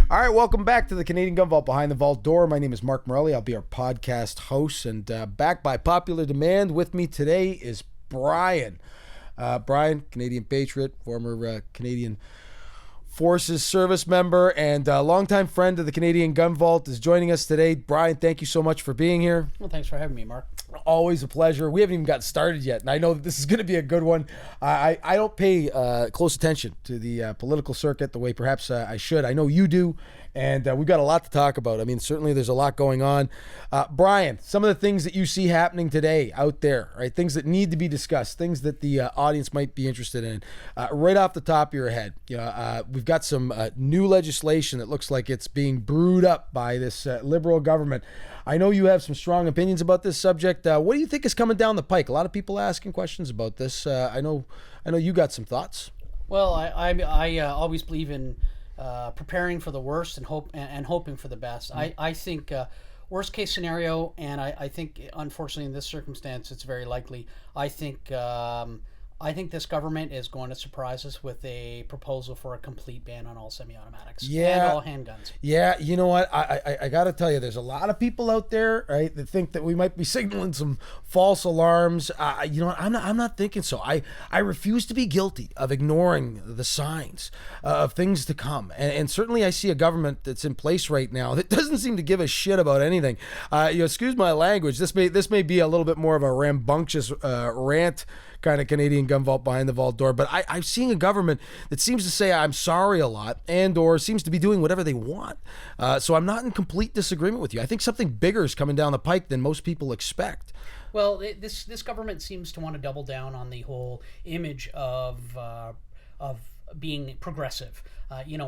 All right, welcome back to the Canadian Gun Vault Behind the Vault Door. My name is Mark Morelli. I'll be our podcast host, and back by popular demand with me today is Brian. Brian, Canadian patriot, former Canadian Forces service member, and longtime friend of the Canadian Gun Vault, is joining us today. Brian, thank you so much for being here. Well, thanks for having me, Mark. Always a pleasure. We haven't even gotten started yet, and I know that this is going to be a good one. I don't pay close attention to the political circuit the way perhaps I should. I know you do, and we've got a lot to talk about. I mean, certainly there's a lot going on. Brian, some of the things that you see happening today out there, right? Things that need to be discussed, things that the audience might be interested in. Right off the top of your head, we've got some new legislation that looks like it's being brewed up by this Liberal government. I know you have some strong opinions about this subject. What do you think is coming down the pike? A lot of people asking questions about this. I know you got some thoughts. Well, I always believe in preparing for the worst and hoping for the best. I think worst case scenario, and I think unfortunately in this circumstance it's very likely. I think this government is going to surprise us with a proposal for a complete ban on all semi-automatics and all handguns. Yeah, you know what? I got to tell you, there's a lot of people out there, right, that think that we might be signaling some false alarms. You know what? I'm not thinking so. I refuse to be guilty of ignoring the signs of things to come. And certainly I see a government that's in place right now that doesn't seem to give a shit about anything. Excuse my language. This may be a little bit more of a rambunctious rant kind of Canadian Gun Vault Behind the Vault Door, but I'm seeing a government that seems to say I'm sorry a lot and or seems to be doing whatever they want. So I'm not in complete disagreement with you. I think something bigger is coming down the pike than most people expect. Well, this government seems to want to double down on the whole image of being progressive.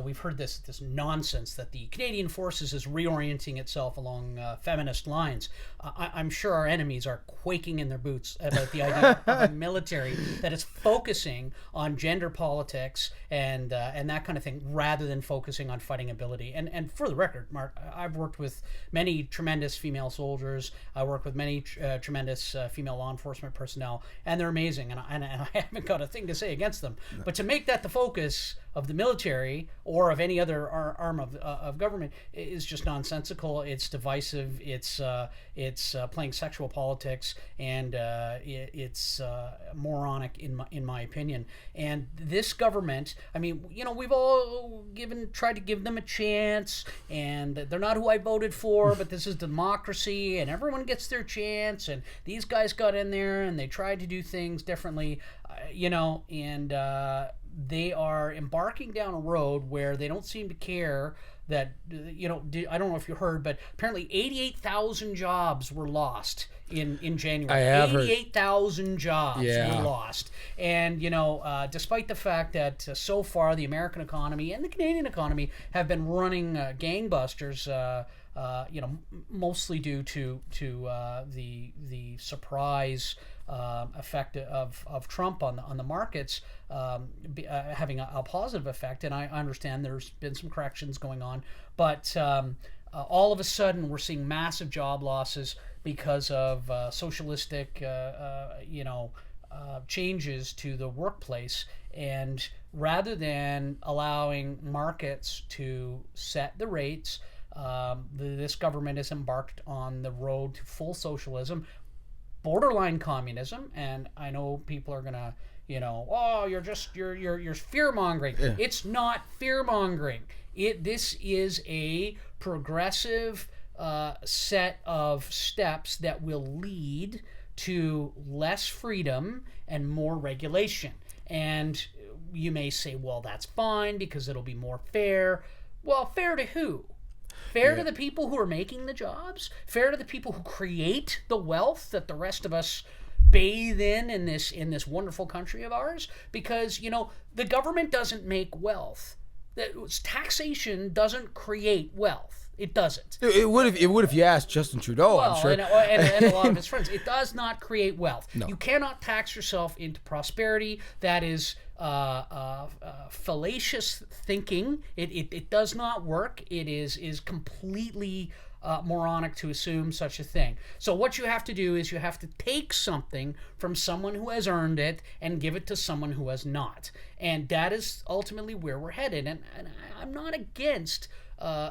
We've heard this nonsense that the Canadian Forces is reorienting itself along feminist lines. I'm sure our enemies are quaking in their boots about the idea of a military that is focusing on gender politics and that kind of thing, rather than focusing on fighting ability. And for the record, Mark, I've worked with many tremendous female soldiers. I work with many tremendous female law enforcement personnel, and they're amazing. And I haven't got a thing to say against them. No. But to make that the focus of the military or of any other arm of government is just nonsensical. It's divisive. It's playing sexual politics, and it's moronic in my opinion. And this government, I mean, we've all tried to give them a chance, and they're not who I voted for, but this is democracy, and everyone gets their chance. And these guys got in there and they tried to do things differently, and they are embarking down a road where they don't seem to care that, I don't know if you heard, but apparently 88,000 jobs were lost in January. I have 88,000 jobs were lost. And, despite the fact that so far the American economy and the Canadian economy have been running gangbusters, mostly due to the surprise effect of Trump on the markets, having a positive effect. And I understand there's been some corrections going on, but all of a sudden we're seeing massive job losses because of socialistic changes to the workplace. And rather than allowing markets to set the rates, this government has embarked on the road to full socialism, borderline communism. And I know people are gonna, you're fear mongering. Yeah. It's not fear mongering. This is a progressive set of steps that will lead to less freedom and more regulation. And you may say, well, that's fine because it'll be more fair. Well, fair to who? Fair to the people who are making the jobs? Fair to the people who create the wealth that the rest of us bathe in this wonderful country of ours? Because, the government doesn't make wealth. Taxation doesn't create wealth. It doesn't. It would if you asked Justin Trudeau, I'm sure. And a lot of his friends. It does not create wealth. No. You cannot tax yourself into prosperity. That is fallacious thinking. It does not work. It is completely moronic to assume such a thing. So what you have to do is you have to take something from someone who has earned it and give it to someone who has not. And that is ultimately where we're headed. And I'm not against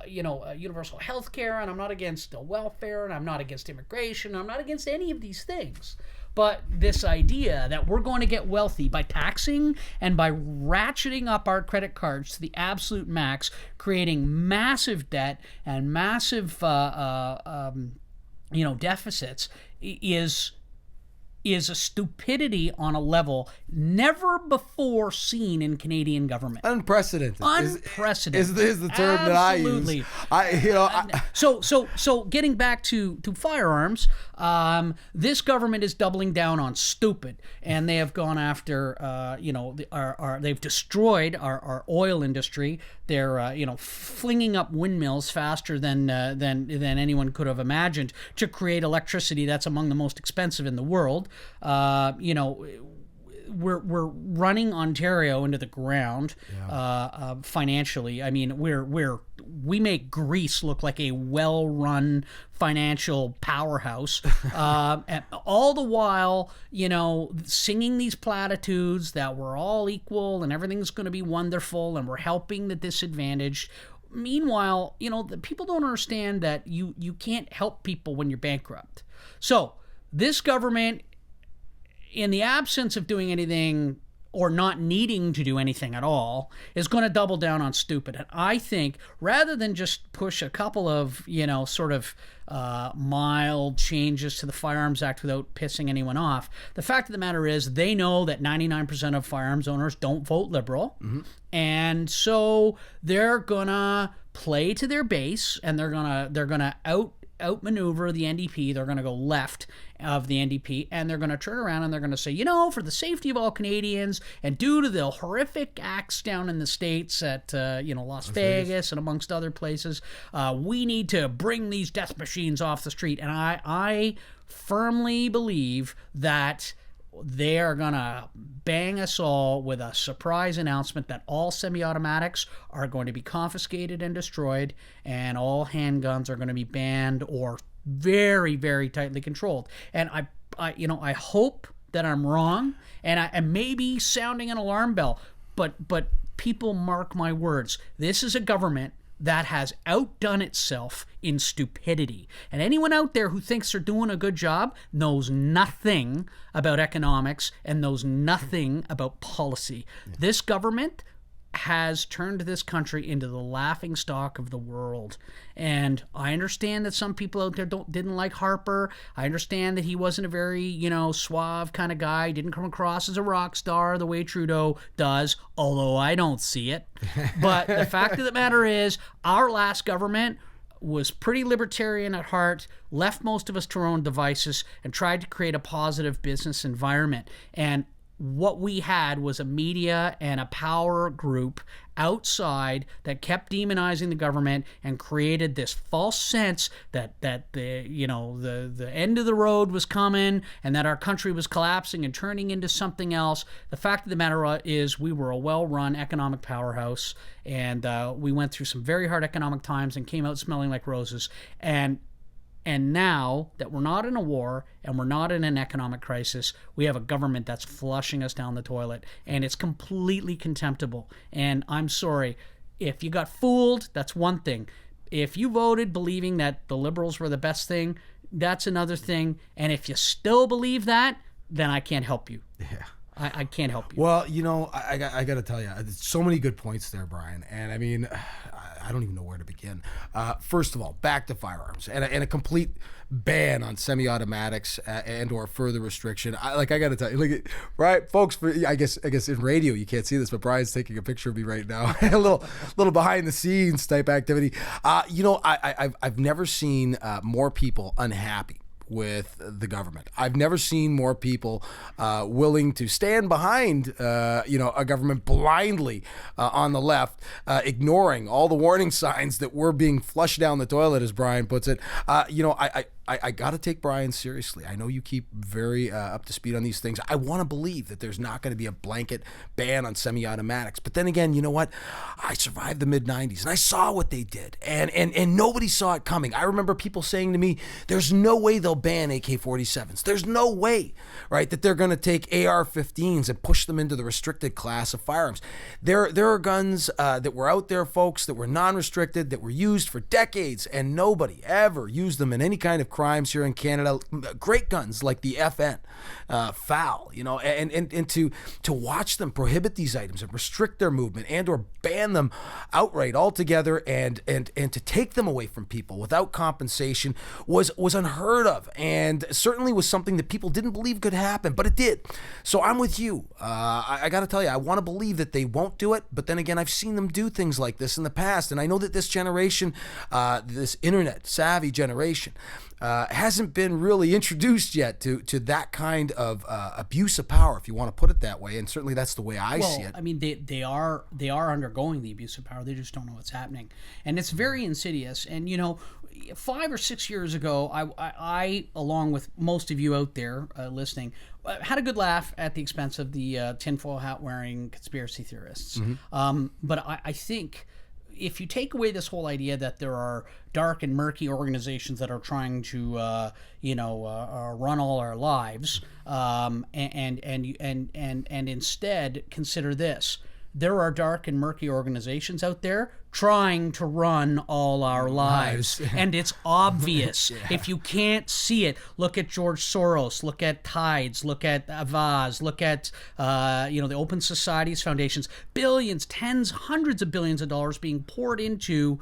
universal health care, and I'm not against welfare, and I'm not against immigration. I'm not against any of these things. But this idea that we're going to get wealthy by taxing and by ratcheting up our credit cards to the absolute max, creating massive debt and massive deficits is a stupidity on a level never before seen in Canadian government. Unprecedented. Unprecedented Is the term Absolutely. that I use. So getting back to firearms, this government is doubling down on stupid, and they have gone after they've destroyed our oil industry. They're flinging up windmills faster than anyone could have imagined to create electricity that's among the most expensive in the world. We're running Ontario into the ground financially. I mean, we make Greece look like a well-run financial powerhouse, and all the while, singing these platitudes that we're all equal and everything's going to be wonderful and we're helping the disadvantaged. Meanwhile, the people don't understand that you can't help people when you're bankrupt. So this government, in the absence of doing anything or not needing to do anything at all, is going to double down on stupid. And I think rather than just push a couple of, mild changes to the Firearms Act without pissing anyone off, the fact of the matter is they know that 99% of firearms owners don't vote Liberal. Mm-hmm. And so they're going to play to their base, and they're going to outmaneuver the NDP. They're going to go left of the NDP, and they're going to turn around and they're going to say, for the safety of all Canadians and due to the horrific acts down in the States at Las Vegas and amongst other places, we need to bring these death machines off the street. And I firmly believe that they are going to bang us all with a surprise announcement that all semi-automatics are going to be confiscated and destroyed, and all handguns are going to be banned or very, very tightly controlled. And I hope that I'm wrong, and I may be sounding an alarm bell, but people mark my words. This is a government that has outdone itself in stupidity. And anyone out there who thinks they're doing a good job knows nothing about economics and knows nothing about policy. Yeah. This government has turned this country into the laughingstock of the world. And I understand that some people out there didn't like Harper. I understand that he wasn't a very, suave kind of guy. Didn't come across as a rock star the way Trudeau does, although I don't see it. But the fact of the matter is, our last government was pretty libertarian at heart, left most of us to our own devices, and tried to create a positive business environment. And what we had was a media and a power group outside that kept demonizing the government and created this false sense that the end of the road was coming and that our country was collapsing and turning into something else. The fact of the matter is we were a well-run economic powerhouse, and we went through some very hard economic times and came out smelling like roses. And now that we're not in a war and we're not in an economic crisis, we have a government that's flushing us down the toilet, and it's completely contemptible. And I'm sorry, if you got fooled, that's one thing. If you voted believing that the Liberals were the best thing, that's another thing. And if you still believe that, then I can't help you. Yeah. I can't help you. Well, I got to tell you, so many good points there, Brian. And I mean, I don't even know where to begin. First of all, back to firearms and a complete ban on semi-automatics and or further restriction. I got to tell you, right, folks. I guess in radio you can't see this, but Brian's taking a picture of me right now. a little behind the scenes type activity. I've never seen more people unhappy with the government. I've never seen more people willing to stand behind, a government blindly on the left, ignoring all the warning signs that we're being flushed down the toilet, as Brian puts it. I got to take Brian seriously. I know you keep very up to speed on these things. I want to believe that there's not going to be a blanket ban on semi-automatics. But then again, you know what? I survived the mid-90s, and I saw what they did, and nobody saw it coming. I remember people saying to me, there's no way they'll ban AK-47s. There's no way, right, that they're going to take AR-15s and push them into the restricted class of firearms. There are guns that were out there, folks, that were non-restricted, that were used for decades, and nobody ever used them in any kind of crimes here in Canada. Great guns like the FN, FAL, you know, and to watch them prohibit these items and restrict their movement and or ban them outright altogether and to take them away from people without compensation was unheard of, and certainly was something that people didn't believe could happen, but it did. So I'm with you. I got to tell you, I want to believe that they won't do it, but then again, I've seen them do things like this in the past, and I know that this generation, this internet savvy generation, hasn't been really introduced yet to that kind of abuse of power, if you want to put it that way, and certainly that's the way I see it. I mean, they are undergoing the abuse of power. They just don't know what's happening, and it's very insidious. And you know, 5 or 6 years ago, I along with most of you out there listening, had a good laugh at the expense of the tinfoil hat wearing conspiracy theorists. But I think if you take away this whole idea that there are dark and murky organizations that are trying to, run all our lives, and instead consider this: there are dark and murky organizations out there trying to run all our lives. And it's obvious. If you can't see it, look at George Soros, look at Tides, look at Avaz, look at the Open Societies Foundations. Billions, tens, hundreds of billions of dollars being poured into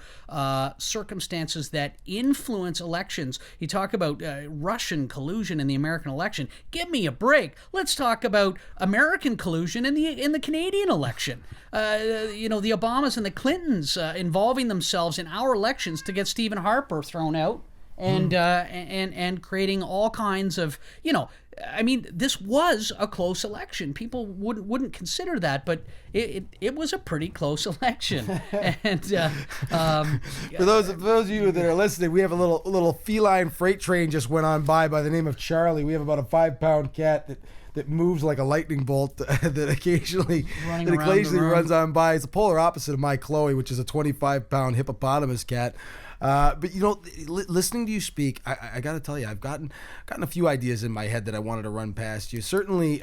circumstances that influence elections. You talk about Russian collusion in the American election. Give me a break. Let's talk about American collusion in the Canadian election. The Obamas and the Clintons involving themselves in our elections to get Stephen Harper thrown out, and creating all kinds of, I mean, this was a close election. People wouldn't consider that, but it was a pretty close election. And for those of you that are listening, we have a little feline freight train just went on by the name of Charlie. We have about a 5-pound cat that moves like a lightning bolt that occasionally runs on by. It's the polar opposite of my Chloe, which is a 25-pound hippopotamus cat. But listening to you speak, I got to tell you, I've gotten a few ideas in my head that I wanted to run past you. Certainly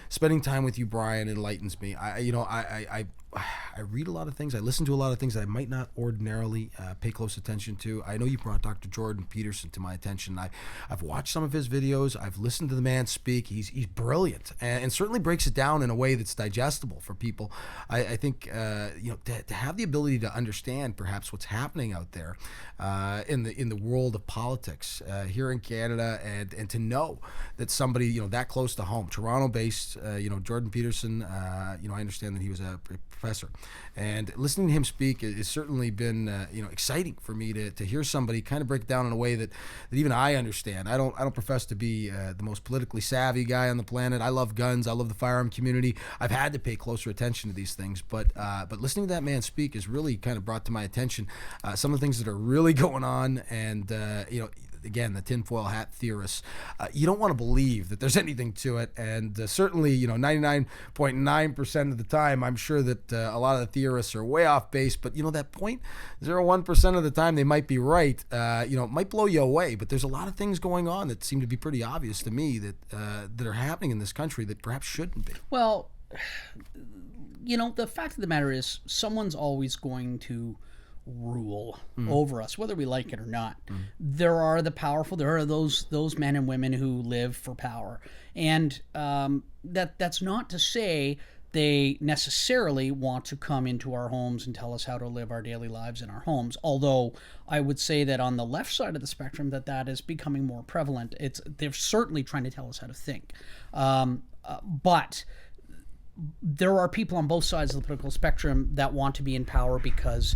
spending time with you, Brian, enlightens me. I read a lot of things. I listen to a lot of things that I might not ordinarily pay close attention to. I know you brought Dr. Jordan Peterson to my attention. I've watched some of his videos. I've listened to the man speak. He's brilliant and certainly breaks it down in a way that's digestible for people. I think to have the ability to understand perhaps what's happening out there in the world of politics here in Canada, and to know that somebody that close to home, Toronto-based, Jordan Peterson. I understand that he was a professor, and listening to him speak has certainly been exciting for me to hear somebody kind of break it down in a way that even I understand. I don't profess to be the most politically savvy guy on the planet. I love guns. I love the firearm community. I've had to pay closer attention to these things, but listening to that man speak has really kind of brought to my attention some of the things that are really going on, and again, the tinfoil hat theorists. You don't want to believe that there's anything to it, and certainly, 99.9% of the time, I'm sure that a lot of the theorists are way off base. But that 0.01% of the time, they might be right. It might blow you away. But there's a lot of things going on that seem to be pretty obvious to me that are happening in this country that perhaps shouldn't be. Well, the fact of the matter is, someone's always going to rule over us, whether we like it or not. There are the powerful. There are those men and women who live for power, and that's not to say they necessarily want to come into our homes and tell us how to live our daily lives in our homes. Although I would say that on the left side of the spectrum, that is becoming more prevalent. They're certainly trying to tell us how to think, but there are people on both sides of the political spectrum that want to be in power because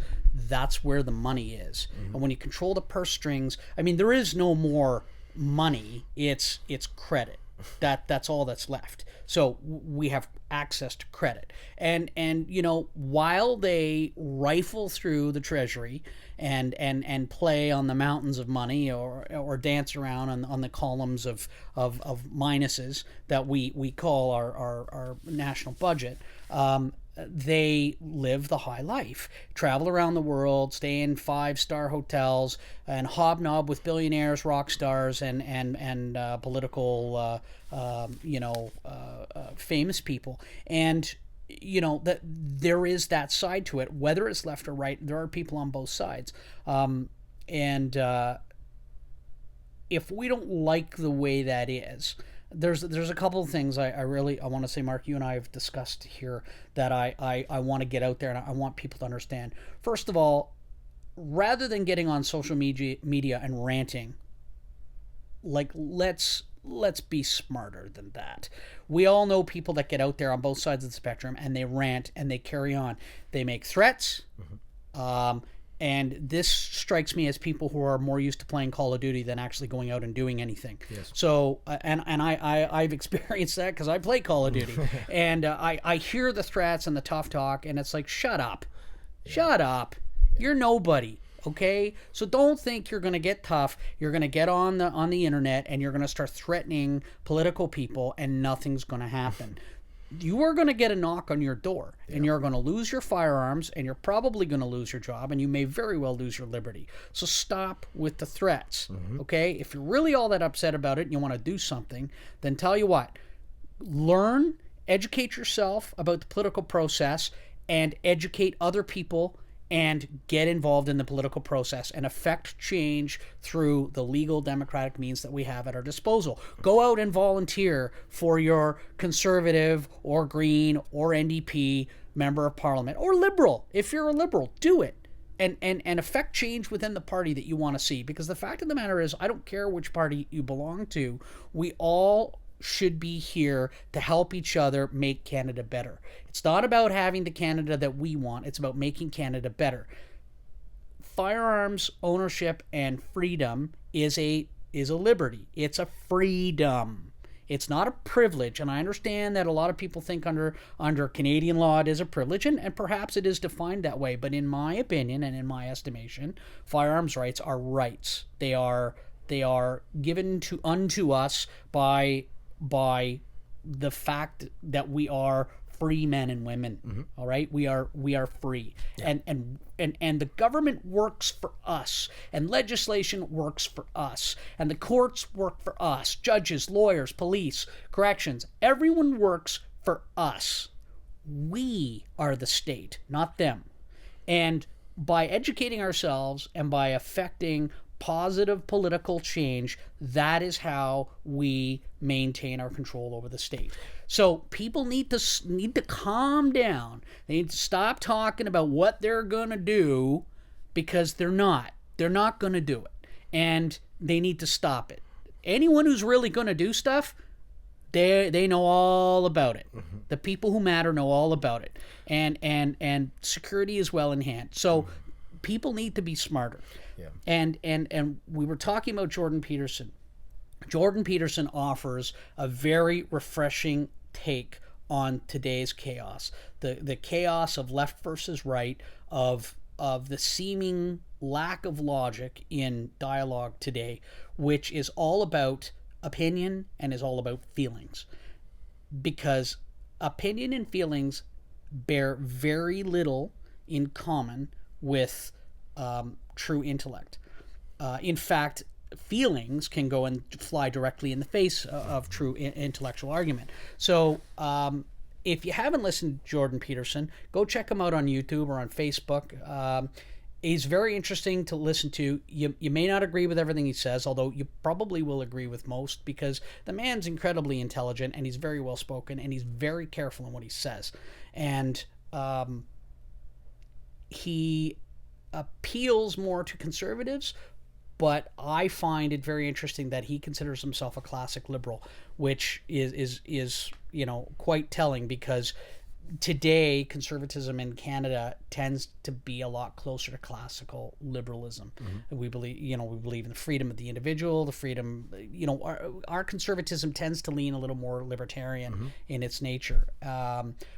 that's where the money is. And when you control the purse strings, I mean, there is no more money. It's credit. That's all that's left. So we have access to credit, and while they rifle through the treasury and play on the mountains of money, or dance around on the columns of minuses that we call our national budget, they live the high life, travel around the world, stay in 5-star hotels, and hobnob with billionaires, rock stars, and political, famous people. And that there is that side to it, whether it's left or right. There are people on both sides, and if we don't like the way that is, there's a couple of things I want to say, Mark, you and I have discussed here that I want to get out there, and I want people to understand. First of all, rather than getting on social media and ranting, like, let's be smarter than that. We all know people that get out there on both sides of the spectrum and they rant and they carry on. They make threats. And this strikes me as people who are more used to playing Call of Duty than actually going out and doing anything. Yes. So, and I've experienced that because I play Call of Duty, and I hear the threats and the tough talk, and it's like, shut up, shut up, you're nobody. Okay, so don't think you're going to get tough. You're going to get on the internet and you're going to start threatening political people, and nothing's going to happen. You are going to get a knock on your door, and you're going to lose your firearms, and you're probably going to lose your job, and you may very well lose your liberty. So stop with the threats, okay? If you're really all that upset about it and you want to do something, then tell you what, learn, educate yourself about the political process, and educate other people, and get involved in the political process and affect change through the legal democratic means that we have at our disposal. Go out and volunteer for your Conservative or Green or NDP member of Parliament, or Liberal. If you're a Liberal, do it. And affect change within the party that you want to see. Because the fact of the matter is, I don't care which party you belong to, we all should be here to help each other make Canada better. It's not about having the Canada that we want. It's about making Canada better. Firearms ownership and freedom is a liberty. It's a freedom. It's not a privilege. And I understand that a lot of people think under Canadian law it is a privilege, and perhaps it is defined that way. But in my opinion and in my estimation, firearms rights are rights. They are given unto us by the fact that we are free men and women. All right, we are free. And the government works for us, and legislation works for us, and the courts work for us, judges, lawyers, police, corrections, everyone works for us. We are the state, not them. And by educating ourselves and by affecting positive political change, that is how we maintain our control over the state. So people need to calm down. They need to stop talking about what they're going to do, because they're not going to do it, and they need to stop it. Anyone who's really going to do stuff, they know all about it. The people who matter know all about it, and security is well in hand. So people need to be smarter. Yeah. And we were talking about Jordan Peterson. Jordan Peterson offers a very refreshing take on today's chaos. The chaos of left versus right, of the seeming lack of logic in dialogue today, which is all about opinion and is all about feelings. Because opinion and feelings bear very little in common with true intellect. In fact, feelings can go and fly directly in the face of true intellectual argument. So if you haven't listened to Jordan Peterson, go check him out on YouTube or on Facebook. He's very interesting to listen to. You may not agree with everything he says, although you probably will agree with most, because the man's incredibly intelligent and he's very well spoken and he's very careful in what he says. And he appeals more to conservatives, but I find it very interesting that he considers himself a classic liberal, which is quite telling, because today conservatism in Canada tends to be a lot closer to classical liberalism. We believe, we believe in the freedom of the individual, the freedom, our conservatism tends to lean a little more libertarian in its nature.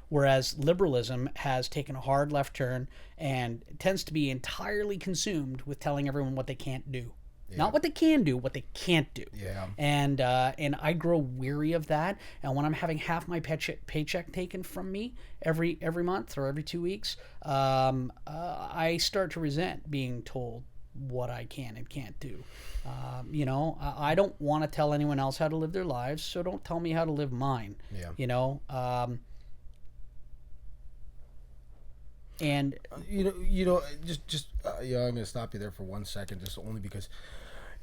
Whereas liberalism has taken a hard left turn and tends to be entirely consumed with telling everyone what they can't do. Yeah. Not what they can do, what they can't do. Yeah. And I grow weary of that. And when I'm having half my paycheck taken from me every month or every 2 weeks, I start to resent being told what I can and can't do. I don't want to tell anyone else how to live their lives, so don't tell me how to live mine. Yeah. And just I'm going to stop you there for 1 second, just only because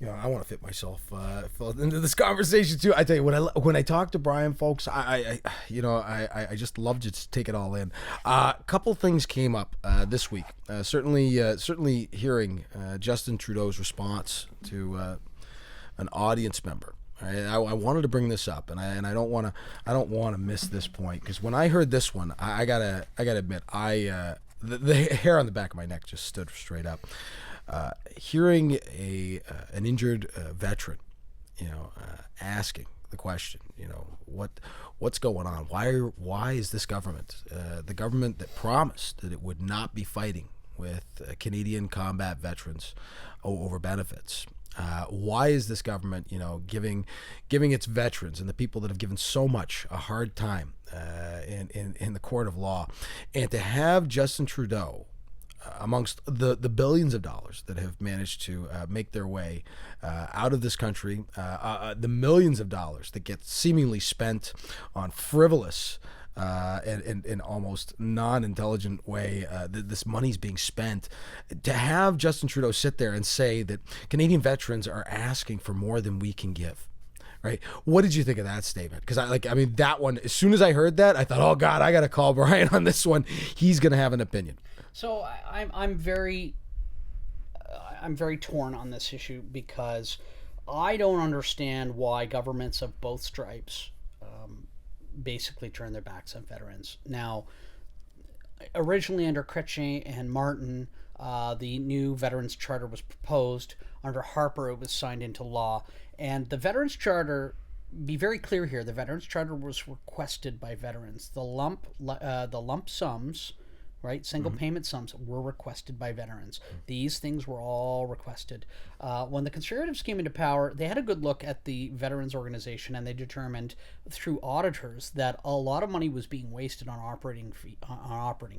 I want to fit myself into this conversation too. I tell you, when I talk to Brian, folks, I just love to take it all in. A couple things came up this week. Certainly hearing Justin Trudeau's response to an audience member. I wanted to bring this up, and I don't want to miss this point, because when I heard this one, I gotta admit, the hair on the back of my neck just stood straight up. Hearing an injured veteran, asking the question, what's going on? Why is this government, the government that promised that it would not be fighting with Canadian combat veterans over benefits? Why is this government, giving its veterans and the people that have given so much a hard time in the court of law? And to have Justin Trudeau, amongst the billions of dollars that have managed to make their way out of this country, the millions of dollars that get seemingly spent on frivolous and almost non-intelligent way, this money's being spent, to have Justin Trudeau sit there and say that Canadian veterans are asking for more than we can give. Right. What did you think of that statement? Because that one, as soon as I heard that, I thought, oh God, I got to call Brian on this one. He's going to have an opinion. So I'm very torn on this issue, because I don't understand why governments of both stripes basically turn their backs on veterans. Now, originally under Chrétien and Martin, the new Veterans Charter was proposed. Under Harper, it was signed into law. And the Veterans Charter, be very clear here, the Veterans Charter was requested by veterans. The lump sums, right, single payment sums, were requested by veterans. These things were all requested. When the Conservatives came into power, they had a good look at the veterans organization, and they determined through auditors that a lot of money was being wasted on operating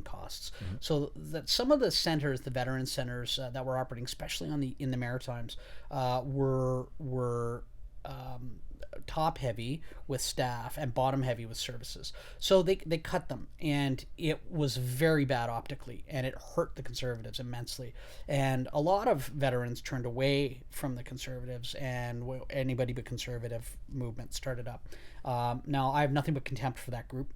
costs. So that some of the centers, the veteran centers that were operating, especially in the Maritimes, were top heavy with staff and bottom heavy with services. So they cut them, and it was very bad optically, and it hurt the Conservatives immensely. And a lot of veterans turned away from the Conservatives, and anybody but conservative movement started up. Now, I have nothing but contempt for that group.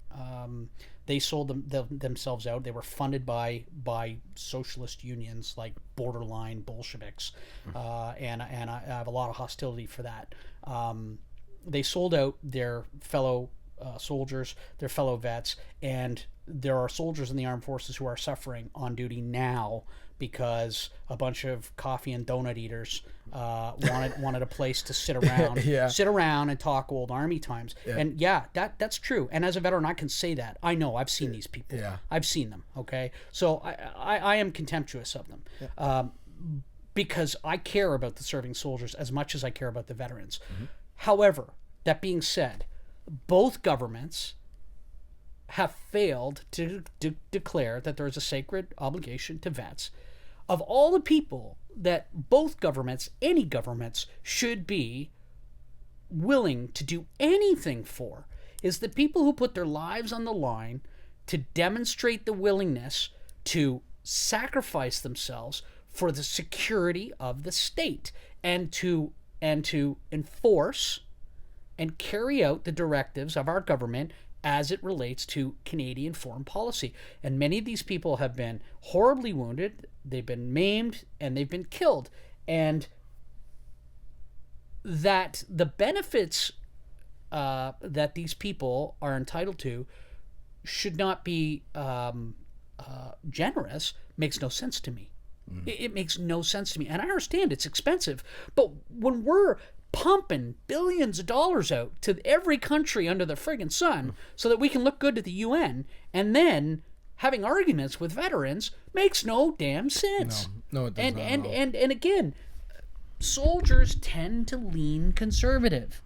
They sold themselves out. They were funded by socialist unions like borderline Bolsheviks, and I have a lot of hostility for that. They sold out their fellow soldiers, their fellow vets, and there are soldiers in the armed forces who are suffering on duty now because a bunch of coffee and donut eaters wanted a place to sit around and talk old army times. Yeah. And that's true. And as a veteran, I can say that. I know, I've seen these people. Yeah. I've seen them. Okay, so I am contemptuous of them. Yeah. Because I care about the serving soldiers as much as I care about the veterans. However, that being said, both governments have failed to declare that there is a sacred obligation to vets. Of all the people that both governments, any governments, should be willing to do anything for, is the people who put their lives on the line to demonstrate the willingness to sacrifice themselves for the security of the state, and to enforce and carry out the directives of our government as it relates to Canadian foreign policy. And many of these people have been horribly wounded, they've been maimed, and they've been killed. And that the benefits that these people are entitled to should not be generous makes no sense to me. It makes no sense to me. And I understand it's expensive, but when we're pumping billions of dollars out to every country under the friggin' sun so that we can look good to the UN, and then having arguments with veterans makes no damn sense. No, it does and, not. and again, soldiers tend to lean conservative.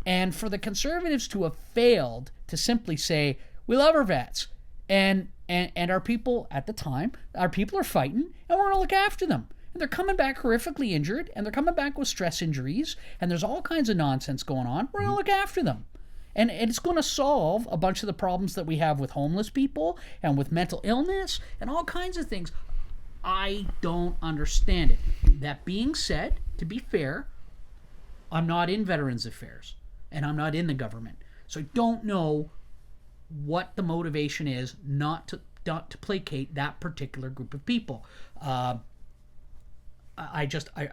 And for the conservatives to have failed to simply say, we love our vets, and our people at the time, our people are fighting, and we're going to look after them. And they're coming back horrifically injured, and they're coming back with stress injuries, and there's all kinds of nonsense going on. We're going to look after them. And it's going to solve a bunch of the problems that we have with homeless people and with mental illness and all kinds of things. I don't understand it. That being said, to be fair, I'm not in Veterans Affairs, and I'm not in the government. So I don't know what the motivation is not to placate that particular group of people. I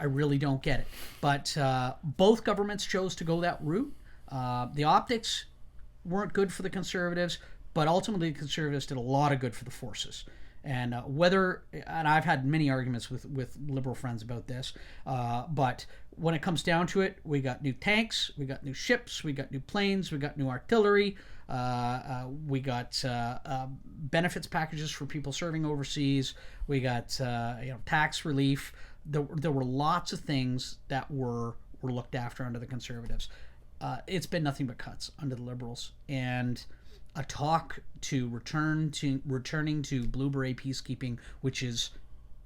really don't get it. But both governments chose to go that route. The optics weren't good for the Conservatives, but ultimately the Conservatives did a lot of good for the forces. And and I've had many arguments with Liberal friends about this, but when it comes down to it, we got new tanks, we got new ships, we got new planes, we got new artillery, we got benefits packages for people serving overseas, we got tax relief. There were lots of things that were looked after under the Conservatives. It's been nothing but cuts under the Liberals, and a talk to returning to Blue Beret peacekeeping, which is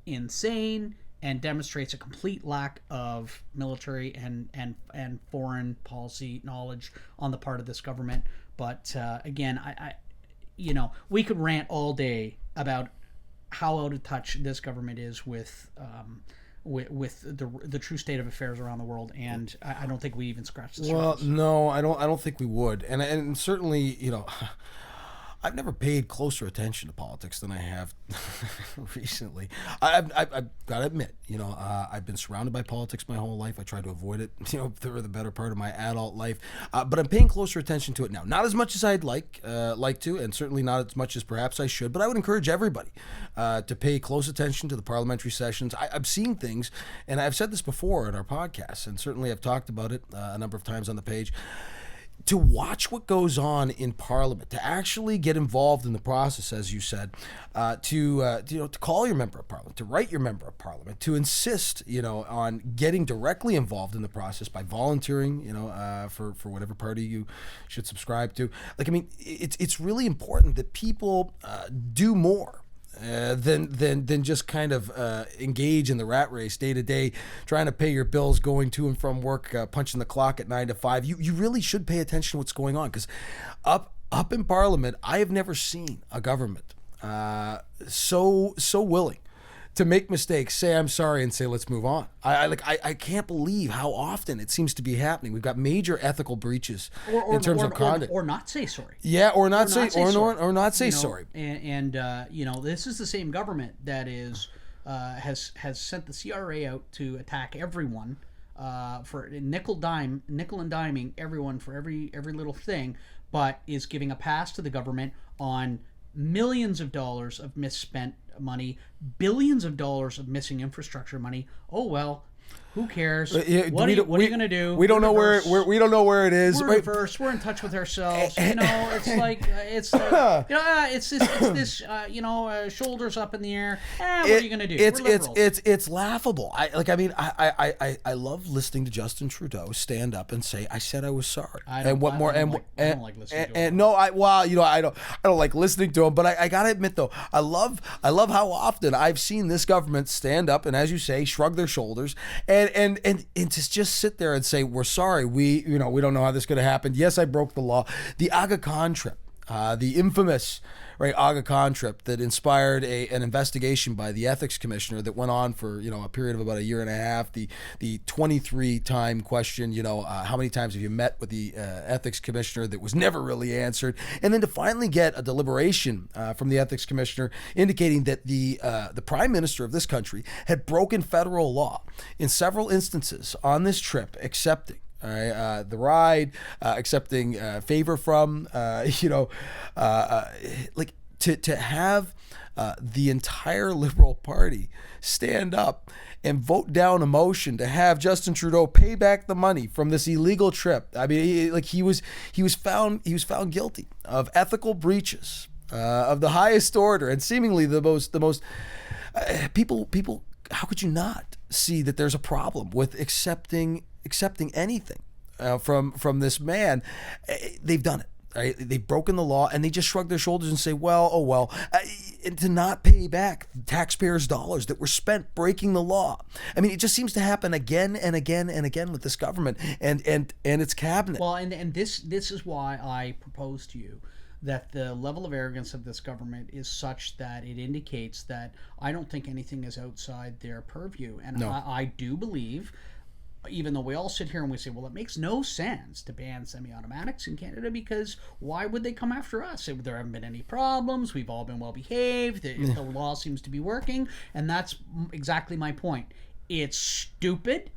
insane and demonstrates a complete lack of military and foreign policy knowledge on the part of this government. But again, I we could rant all day about how out of touch this government is with the true state of affairs around the world, and I don't think we even scratched the surface. Well, no, I don't think we would, and certainly, I've never paid closer attention to politics than I have recently. I've got to admit, I've been surrounded by politics my whole life. I tried to avoid it, for the better part of my adult life. But I'm paying closer attention to it now. Not as much as I'd like to, and certainly not as much as perhaps I should. But I would encourage everybody to pay close attention to the parliamentary sessions. I'm seeing things, and I've said this before in our podcast, and certainly I've talked about it a number of times on the page. To watch what goes on in Parliament, to actually get involved in the process, as you said, to call your member of Parliament, to write your member of Parliament, to insist, on getting directly involved in the process by volunteering, for whatever party you should subscribe to. It's really important that people do more. Than just kind of engage in the rat race day to day, trying to pay your bills, going to and from work, punching the clock at 9 to 5. You really should pay attention to what's going on, because up in Parliament, I have never seen a government so willing to make mistakes, say I'm sorry, and say let's move on. I can't believe how often it seems to be happening. We've got major ethical breaches in terms of conduct, or not say sorry. Yeah, or not say sorry. And this is the same government that has sent the CRA out to attack everyone for nickel and diming everyone for every little thing, but is giving a pass to the government on millions of dollars of misspent money, billions of dollars of missing infrastructure money. Oh well, who cares? What are you going to do? We don't know where it is. We're reverse. We're in touch with ourselves. It's like it's this shoulders up in the air. What are you going to do? It's laughable. I love listening to Justin Trudeau stand up and say, "I said I was sorry." I don't like listening to him. I don't like listening to him. But I gotta admit though, I love how often I've seen this government stand up and, as you say, shrug their shoulders and to just sit there and say, we're sorry, we don't know how this could have happened. Yes, I broke the law. The Aga Khan trip, the infamous Aga Khan trip that inspired an investigation by the ethics commissioner that went on for a period of about a year and a half. The 23-time question, how many times have you met with the ethics commissioner, that was never really answered, and then to finally get a deliberation from the ethics commissioner indicating that the prime minister of this country had broken federal law in several instances on this trip, accepting All right, the ride, accepting favor from, like to have the entire Liberal Party stand up and vote down a motion to have Justin Trudeau pay back the money from this illegal trip. I mean, he was found guilty of ethical breaches of the highest order, and seemingly the most people. How could you not see that there's a problem with accepting anything from this man? They've done it. Right? They've broken the law, and they just shrug their shoulders and say, and to not pay back taxpayers' dollars that were spent breaking the law. I mean, it just seems to happen again and again and again with this government and its cabinet. Well, and this is why I propose to you that the level of arrogance of this government is such that it indicates that I don't think anything is outside their purview. And No. I do believe, even though we all sit here and we say, well, it makes no sense to ban semi-automatics in Canada because why would they come after us? There haven't been any problems. We've all been well behaved. The law seems to be working. And that's exactly my point. It's stupid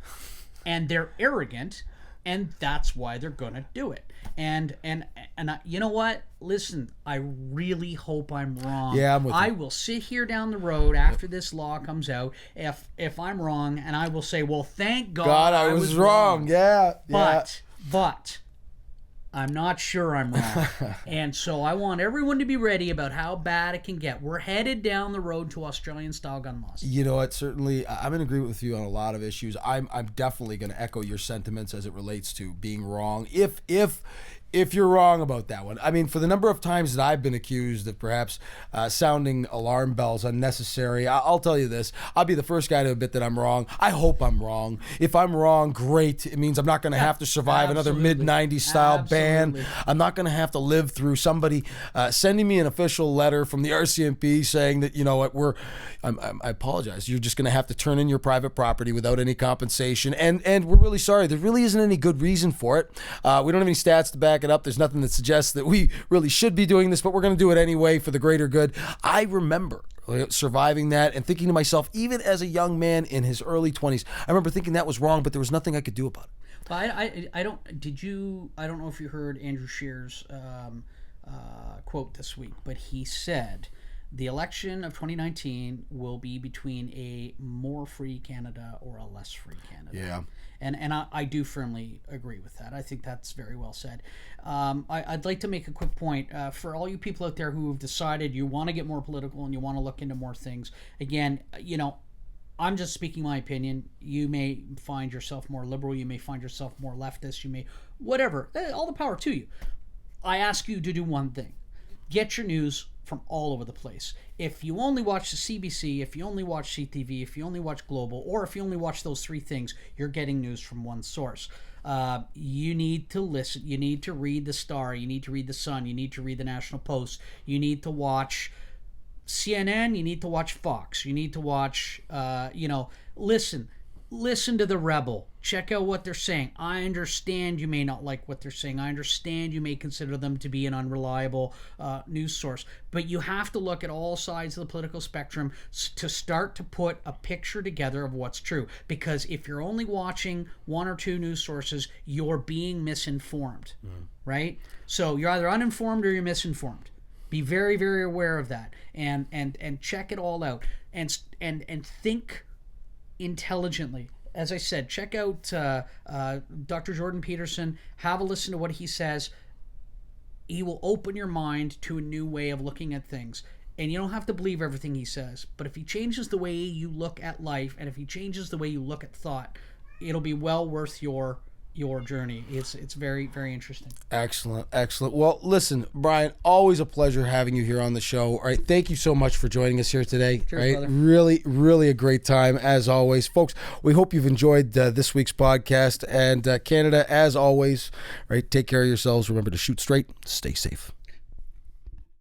and they're arrogant, and that's why they're going to do it. And you know what? Listen, I really hope I'm wrong. Yeah, I'm with you. I will sit here down the road after this law comes out if I'm wrong, and I will say, well, thank God I was wrong. Yeah. But I'm not sure I'm wrong. And so I want everyone to be ready about how bad it can get. We're headed down the road to Australian-style gun laws. You know what? Certainly, I'm in agreement with you on a lot of issues. I'm definitely going to echo your sentiments as it relates to being wrong. If you're wrong about that one. I mean, for the number of times that I've been accused of perhaps sounding alarm bells unnecessary, I'll tell you this. I'll be the first guy to admit that I'm wrong. I hope I'm wrong. If I'm wrong, great. It means I'm not going to have to survive another mid-90s style ban. I'm not going to have to live through somebody sending me an official letter from the RCMP saying that, you know what, I apologize. You're just going to have to turn in your private property without any compensation. And we're really sorry. There really isn't any good reason for it. We don't have any stats to back it up. There's nothing that suggests that we really should be doing this, but we're going to do it anyway for the greater good. I remember surviving that and thinking to myself, even as a young man in his early 20s, I remember thinking that was wrong, but there was nothing I could do about it. I don't know if you heard Andrew Scheer's quote this week, but he said the election of 2019 will be between a more free Canada or a less free Canada. Yeah. And I do firmly agree with that. I think that's very well said. I'd like to make a quick point for all you people out there who have decided you want to get more political and you want to look into more things. Again, you know, I'm just speaking my opinion. You may find yourself more liberal. You may find yourself more leftist. You may, whatever. All the power to you. I ask you to do one thing. Get your news from all over the place. If you only watch the CBC, if you only watch CTV, if you only watch Global, or if you only watch those three things, you're getting news from one source. You need to listen. You need to read the Star. You need to read the Sun. You need to read the National Post. You need to watch CNN. You need to watch Fox. You need to watch, listen to the Rebel. Check out what they're saying. I understand you may not like what they're saying. I understand you may consider them to be an unreliable news source. But you have to look at all sides of the political spectrum to start to put a picture together of what's true. Because if you're only watching one or two news sources, you're being misinformed, right? So you're either uninformed or you're misinformed. Be very, very aware of that, and check it all out, and think intelligently. As I said, check out Dr. Jordan Peterson. Have a listen to what he says. He will open your mind to a new way of looking at things. And you don't have to believe everything he says. But if he changes the way you look at life, and if he changes the way you look at thought, it'll be well worth your journey. It's very, very interesting. Excellent. Well, listen, Brian, always a pleasure having you here on the show. All right, thank you so much for joining us here today. Cheers, right, brother. really, really a great time as always, folks. We hope you've enjoyed this week's podcast, and Canada, as always, right. Take care of yourselves. Remember to shoot straight, stay safe.